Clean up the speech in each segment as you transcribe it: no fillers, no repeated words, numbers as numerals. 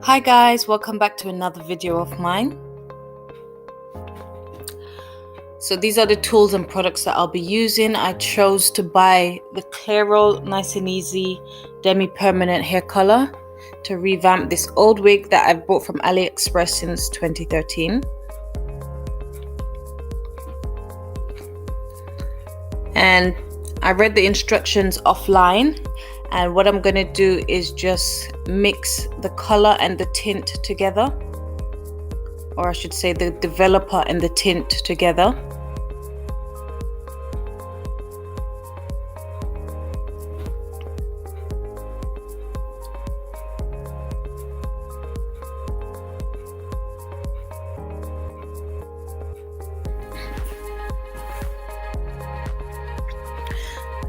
Hi guys, welcome back to another video of mine. So these are the tools and products that I'll be using. I chose to buy the Clairol Nice and Easy Demi-Permanent hair color to revamp this old wig that I've bought from AliExpress since 2013. And I read the instructions offline, and what I'm going to do is just mix the color and the tint together, or I should say the developer and the tint together.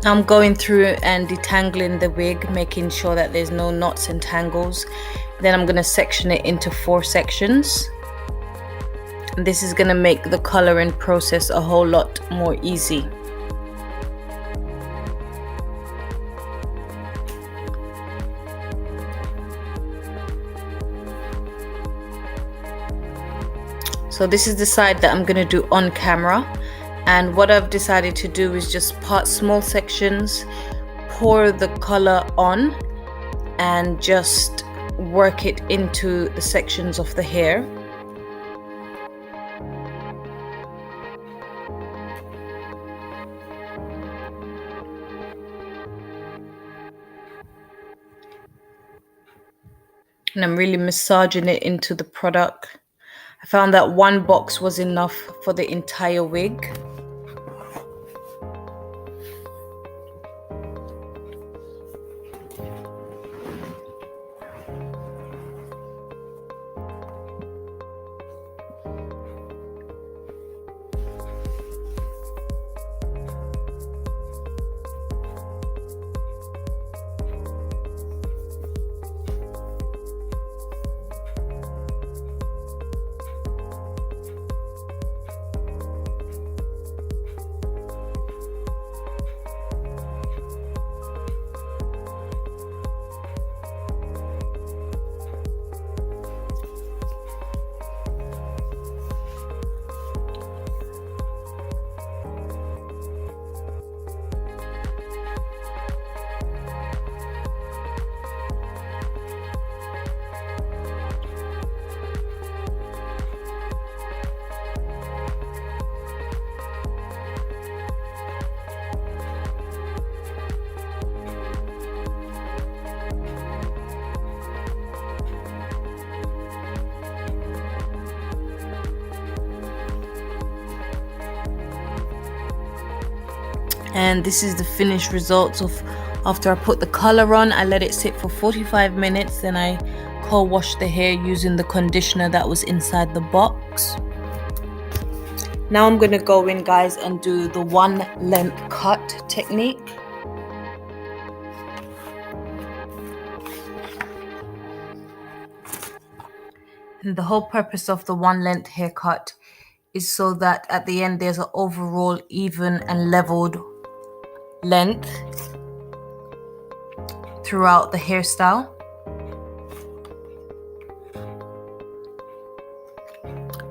I'm going through and detangling the wig, making sure that there's no knots and tangles. Then I'm going to section it into 4 sections. And this is going to make the coloring process a whole lot more easy. So this is the side that I'm going to do on camera. And what I've decided to do is just part small sections, pour the color on, and just work it into the sections of the hair. And I'm really massaging it into the product. I found that 1 box was enough for the entire wig. And this is the finished results of after I put the color on. I let it sit for 45 minutes, then I co-washed the hair using the conditioner that was inside the box. Now I'm going to go in, guys, and do the 1 length cut technique. And the whole purpose of the 1 length haircut is so that at the end there's an overall even and leveled length throughout the hairstyle.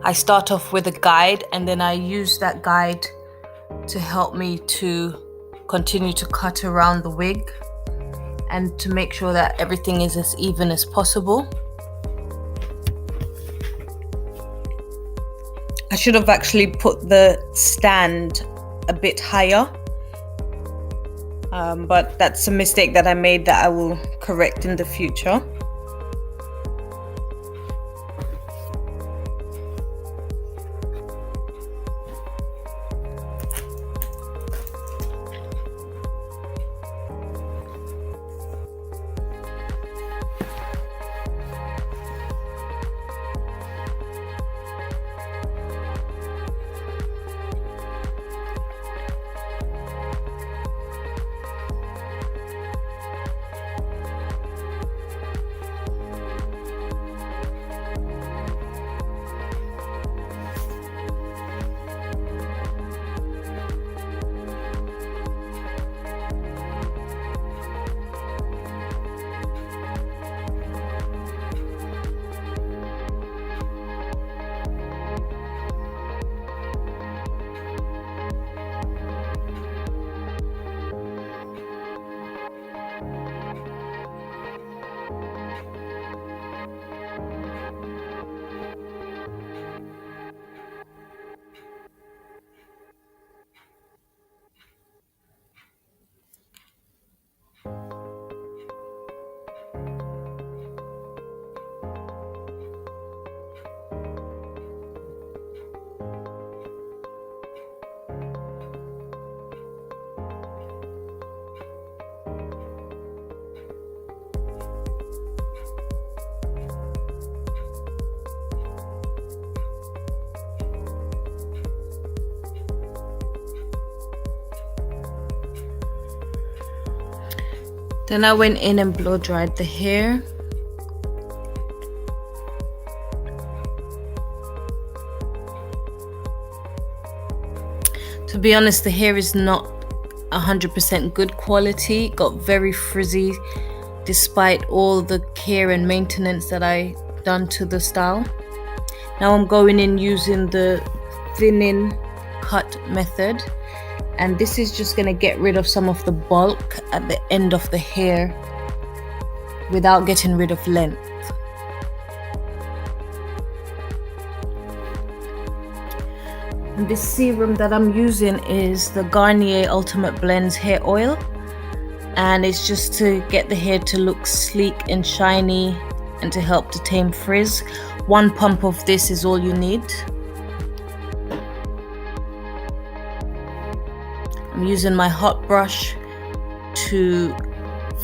I start off with a guide, and then I use that guide to help me to continue to cut around the wig and to make sure that everything is as even as possible. I should have actually put the stand a bit higher, but that's a mistake that I made that I will correct in the future. Then I went in and blow dried the hair. To be honest, the hair is not 100% good quality. It got very frizzy despite all the care and maintenance that I done to the style. Now I'm going in using the thinning cut method, and this is just going to get rid of some of the bulk at the end of the hair without getting rid of length. And this serum that I'm using is the Garnier Ultimate Blends hair oil, and it's just to get the hair to look sleek and shiny and to help to tame frizz. 1 pump of this is all you need. I'm using my hot brush to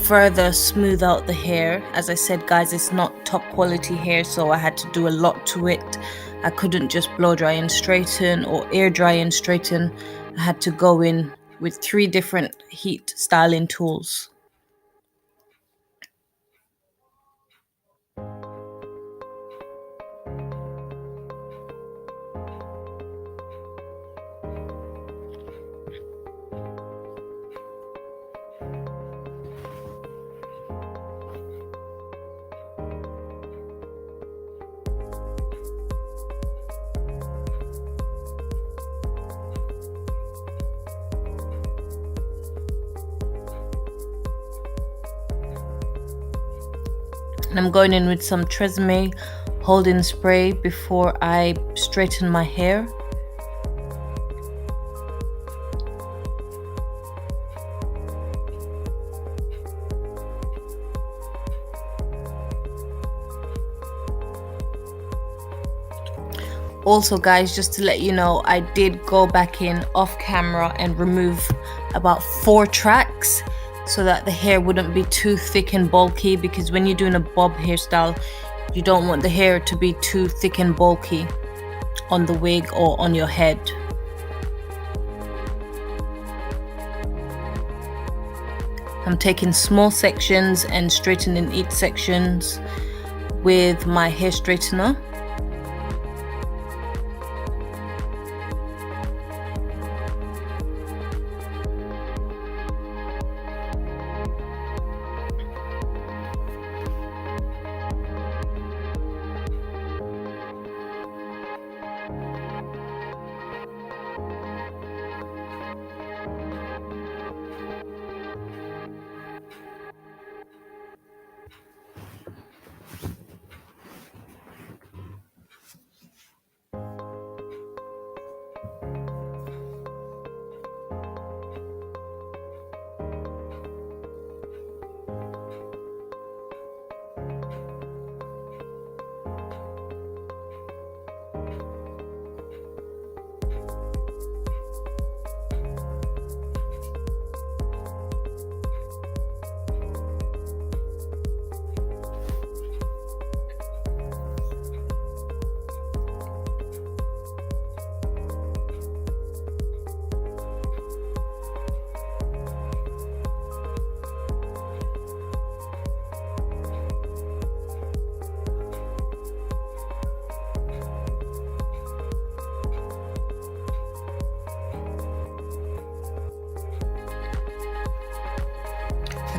further smooth out the hair. As I said, guys, it's not top quality hair, so I had to do a lot to it. I couldn't just blow dry and straighten or air dry and straighten. I had to go in with 3 different heat styling tools. And I'm going in with some TRESemmé holding spray before I straighten my hair. Also, guys, just to let you know, I did go back in off camera and remove about 4 tracks so that the hair wouldn't be too thick and bulky, because when you're doing a bob hairstyle, you don't want the hair to be too thick and bulky on the wig or on your head. I'm taking small sections and straightening each sections with my hair straightener.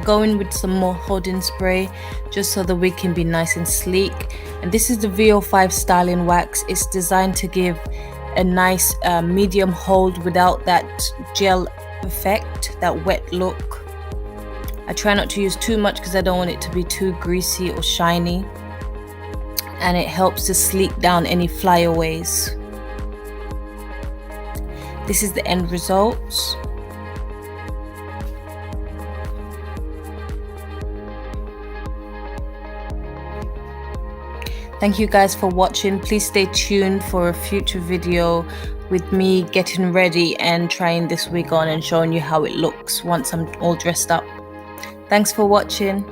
Go in with some more holding spray just so the wig can be nice and sleek. And this is the VO5 styling wax. It's designed to give a nice medium hold without that gel effect, that wet look. I try not to use too much because I don't want it to be too greasy or shiny, and it helps to sleek down any flyaways. This is the end results. Thank you guys for watching. Please stay tuned for a future video with me getting ready and trying this wig on and showing you how it looks once I'm all dressed up. Thanks for watching.